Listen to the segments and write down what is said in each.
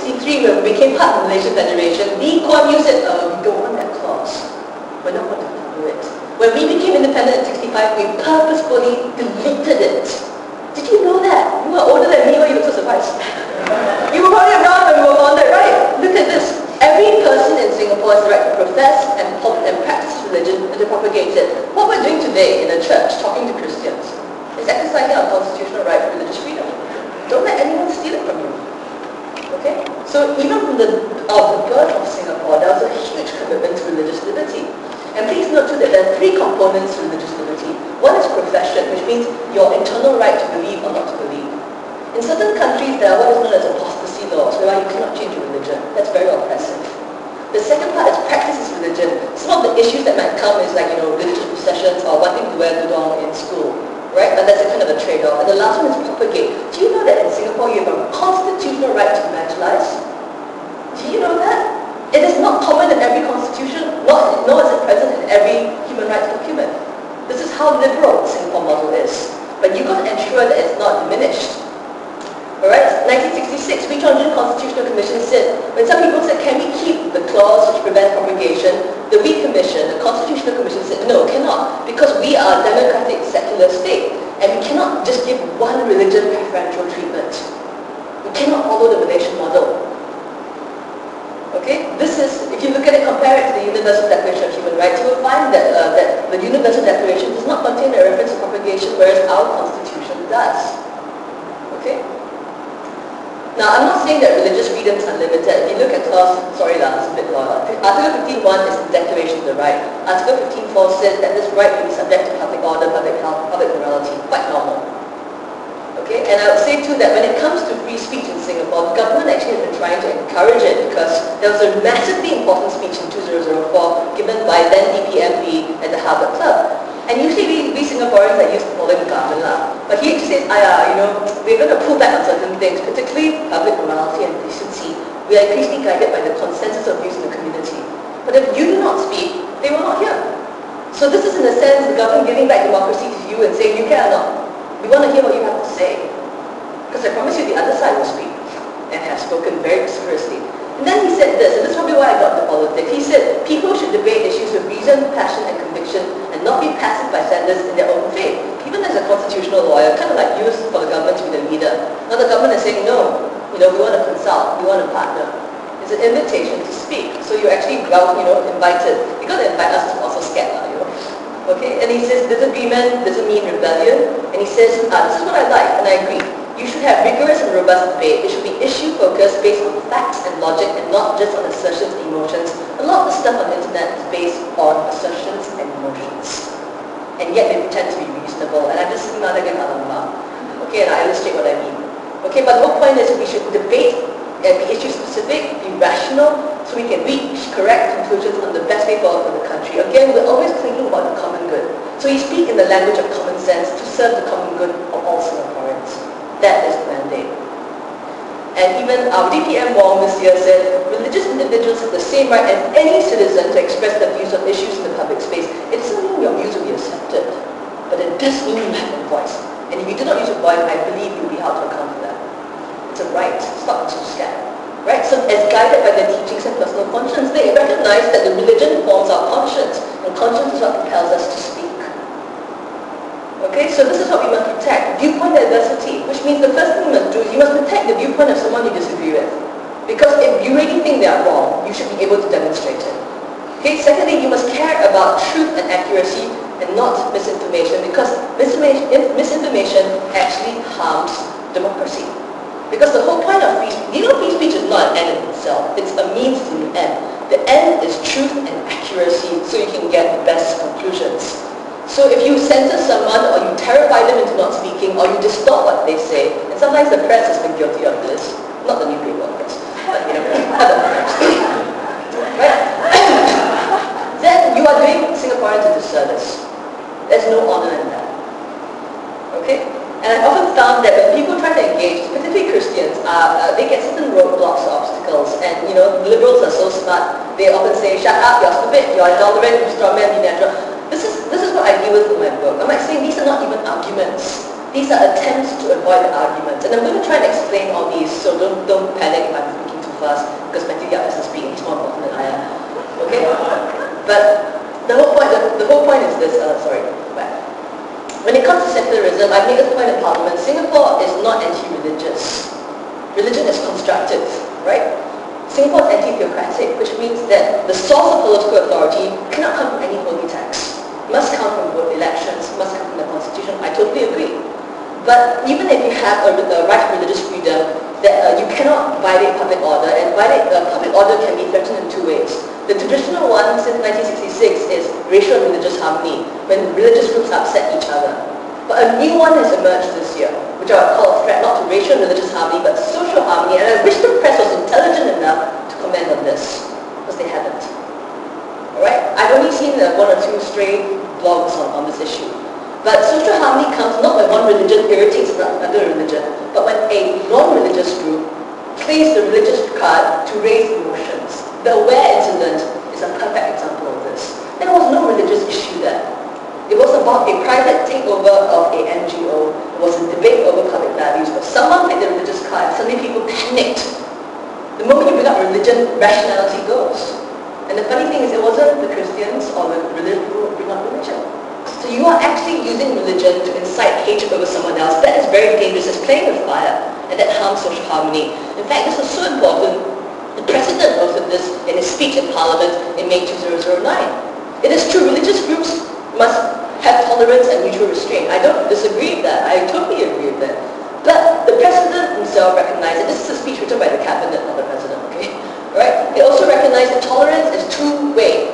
1963, when we became part of the Malaysian Federation, Lee Kuan Yew said, we don't want that clause. We're not going to do it. When we became independent in 65, we purposefully deleted it. Did you know that? You are older than me, why you look so surprised? You were probably around when we were founded, right? Look at this. Every person in Singapore has the right to profess and practice religion and to propagate it. What we're doing today in the church, talking to Christians, is exercising our constitutional right for religious freedom. Don't let anyone steal it from you. Okay? So even from the birth of Singapore, there was a huge commitment to religious liberty. And please note too that there are three components to religious liberty. One is profession, which means your internal right to believe or not to believe. In certain countries, there are what is known as apostasy laws, whereby you cannot change your religion. That's very oppressive. The second part is practices religion. Some of the issues that might come is like, religious processions or wanting to wear tudong in school. Right? But that's a kind of a trade-off. And the last one is propagate. Do you know that in Singapore you have a constitutional right to evangelize? Do you know that? It is not common in every constitution, nor is it present in every human rights document. This is how liberal the Singapore model is. But you've got to ensure that it's not diminished. Alright, 1966, Wee Chong Jin Constitutional Commission said, when some people said, can we keep the clause which prevents propagation, the Wee Commission, the Constitutional Commission said, no, cannot, because we are a democratic secular state, and we cannot just give one religion preferential treatment. We cannot follow the Malaysian model. Okay, this is, if you look at it, compare it to the Universal Declaration of Human Rights, you will find that, that the Universal Declaration does not contain a reference to propagation, whereas our Constitution does. Okay? Now, I'm not saying that religious freedom is unlimited. If you look at clause, sorry, it's a bit long. Article 15.1 is the Declaration of the Right. Article 15.4 says that this right will be subject to public order, public health, public morality. Quite normal. Okay? And I would say too that when it comes to free speech in Singapore, the government actually has been trying to encourage it because there was a massively important speech in 2004 given by then DPMP at the Harvard Club. And usually we Singaporeans are used to following the government lah. But he actually says, we're going to pull back on certain things, particularly public morality and decency. We are increasingly guided by the consensus of views in the community. But if you do not speak, they will not hear. So this is in a sense the government giving back democracy to you and saying, you care or not. We want to hear what you have to say. Because I promise you the other side will speak and have spoken very vociferously. And then he said this, and this is probably why I got into politics. He said, people should debate issues with reason, passion and conviction and not be passive bystanders in their own faith. Even as a constitutional lawyer, kind of like used for the government to be the leader. Now the government is saying, no, we want to consult, we want to partner. It's an invitation to speak. So you're actually, invited. You've got to invite us to also scared, Okay, and he says disagreement doesn't mean rebellion. And he says, this is what I like, and I agree. You should have rigorous and robust debate. It should be issue-focused, based on facts and logic, and not just on assertions and emotions. A lot of the stuff on the internet is based on assertions and emotions. And yet they pretend to be reasonable. And I'm just sitting out again, okay, and I illustrate what I mean. Okay, but the whole point is we should debate and be issue-specific, be rational, so we can reach correct conclusions on the best way forward for the country. Again, we're always thinking about the common good. So you speak in the language of common sense to serve the common good of all Singaporeans. That is the mandate. And even our DPM Wong this year said, religious individuals have the same right as any citizen to express their views on issues in the public space. It doesn't mean your views will be accepted, but it does mean you have a voice. And if you do not use your voice, I believe you'll be held to account for that. It's a right. It's not so scared. Right? So as guided by their teachings and personal conscience, they recognize that the religion forms our conscience, and conscience is what compels us to speak. Okay, so this is what we must protect, viewpoint diversity, which means the first thing you must do is you must protect the viewpoint of someone you disagree with. Because if you really think they are wrong, you should be able to demonstrate it. Okay, secondly, you must care about truth and accuracy and not misinformation, because misinformation actually harms democracy. Because the whole point of free speech, free speech is not an end in itself, it's a means to an end. The end is truth and accuracy, so you can get the best conclusions. So if you censor someone, or you terrify them into not speaking, or you distort what they say, and sometimes the press has been guilty of this, not the newspaper press, but other press, right? Then you are doing Singaporeans a disservice. There's no honor in that. Okay? And I've often found that when people try to engage, particularly Christians, they get certain roadblocks or obstacles. And liberals are so smart. They often say, shut up, you're stupid, you're intolerant, you're strongman, you're natural. This is what I deal with in my book. I'm like saying these are not even arguments. These are attempts to avoid the arguments. And I'm going to try and explain all these, so don't panic if I'm speaking too fuss because Matthew Yap isn't speaking, he's more important than I am. Okay? But the whole point is this, right. When it comes to secularism, I made a point in Parliament, Singapore is not anti-religious. Religion is constructive, right? Singapore is anti-theocratic, which means that the source of political authority cannot come from any holy text. It must come from both elections, must come from the constitution. I totally agree. But even if you have a right to religious freedom, that you cannot violate public order, and public order can be threatened in two ways. The traditional one since 1966 is racial and religious harmony, when religious groups upset each other. But a new one has emerged this year, which I would call a threat not to racial and religious harmony, but social harmony, and I wish the press was intelligent enough to comment on this, because they haven't. Alright? I've only seen one or two stray blogs on this issue. But social harmony comes not when one religion irritates another religion, but when a non-religious group plays the religious card to raise emotions. The Aware incident is a perfect example of this. There was no religious issue there. It was about a private takeover of a NGO. It was a debate over public values, but someone played the religious card, suddenly people panicked. The moment you bring up religion, rationality goes. And the funny thing is, it wasn't the Christians or the religion who bring up religion. So you are actually using religion to incite hatred over someone else. That is very dangerous. It's playing with fire, and that harms social harmony. In fact, this is so important. The President noted this in his speech in Parliament in May 2009. It is true, religious groups must have tolerance and mutual restraint. I don't disagree with that. I totally agree with that. But the President himself recognized that this is a speech written by the Cabinet, not the President, okay? Right? He also recognized that tolerance is two-way.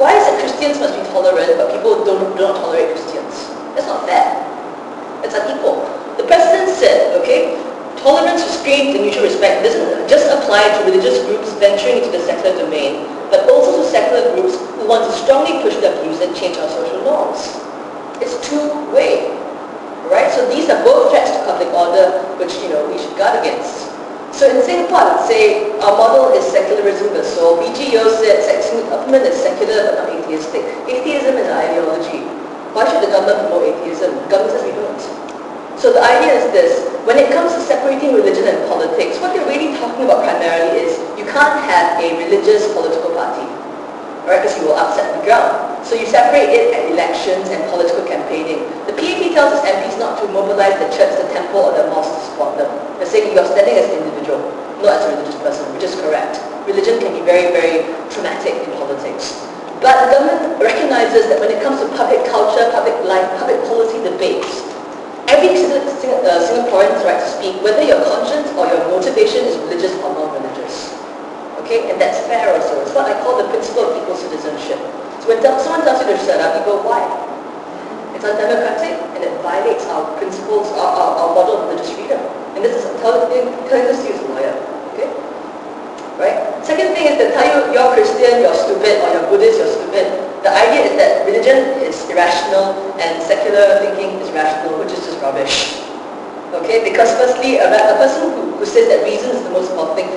Why is it Christians must be tolerant, but people do not tolerate Christians? That's not fair. It's unequal. The President said, okay, tolerance, restraint, and mutual respect doesn't just apply to religious groups venturing into the secular domain, but also to secular groups who want to strongly push their views and change our social norms. It's two-way, right? So these are both threats to public order, which we should guard against. So in Singapore, I would say our model is secularism with soul. BGO said government is secular but not atheistic. Atheism is an ideology. Why should the government promote atheism? The government says we don't. So the idea is this: when it comes to separating religion and politics, what you're really talking about primarily is you can't have a religious political party, right? Because you will upset the ground. So you separate it at elections and political campaigning. The PAP tells its MPs not to mobilize the church, the temple, or the mosque to support them. They're saying you're standing as an individual, not as a religious person, which is correct. Religion can be very, very traumatic in politics. But the government recognizes that when it comes to public culture, public life, public policy debates, every Singaporean has the right to speak, whether your conscience or your motivation is religious or non-religious. Okay, and that's fair also. It's what I call the principle of equal citizenship. So when someone tells you to shut up, you go, why? It's undemocratic and it violates our principles, our model of religious freedom. And this is telling this to you as a lawyer. Okay? Right? Second thing is that Thio, you're Christian, you're stupid, or you're Buddhist, you're stupid. The idea is that religion is irrational and secular thinking is rational, which is just rubbish. Okay? Because firstly, a person who says that reason is the most important thing,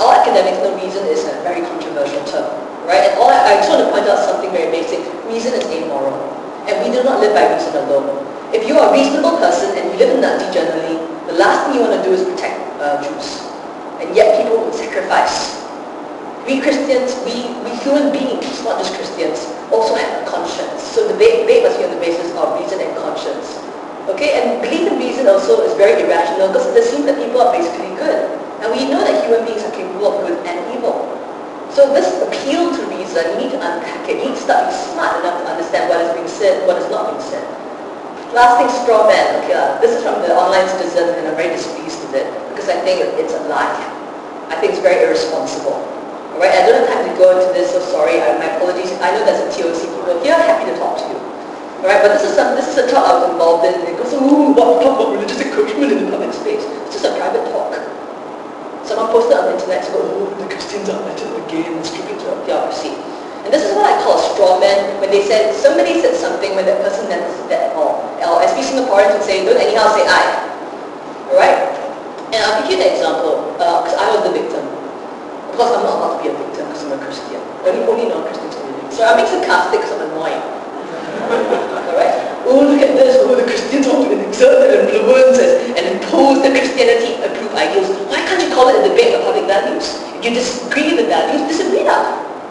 all academics know reason is a very controversial term. Right? And I just want to point out something very basic. Reason is amoral. And we do not live by reason alone. If you are a reasonable person and you live in Nadi generally, the last thing you want to do is protect Jews. And yet people would sacrifice. We Christians, we human beings, not just Christians, also have a conscience. So the debate must be on the basis of reason and conscience. Okay? And belief in reason also is very irrational because it seems that people are basically good. And we know that human beings are capable of good and evil. So this appeal to reason, you need to unpack it. You need to start being smart enough to understand what is being said, what is not being said. Last thing, straw man. Okay, this is from the online citizen and I'm very displeased with it because I think it's a lie. I think it's very irresponsible. Alright, I don't have time to go into this, so sorry, my apologies. I know there's a TOC people here, happy to talk to you. Alright, but this is a talk I was involved in. It goes, ooh, talk about religious encroachment in the public space. It's just a private talk. Someone posted on the internet to go, oh, the Christians are better again, stripping to theocracy. And this is what I call a straw man, when they said, somebody said something when that person never said that at all. Or as we Singaporeans would say, don't anyhow say I. Alright? And I'll give you an example, because I was the victim. Of course, I'm not allowed to be a victim because I'm a Christian. Only non-Christians can be victims. So I'm being sarcastic because I'm annoying. Alright? Oh, look at this. Oh, the Christians want to exert their influence and impose their Christianity-approved ideals. Why can't you call it a debate of public values? values. If you disagree with values, disagree now.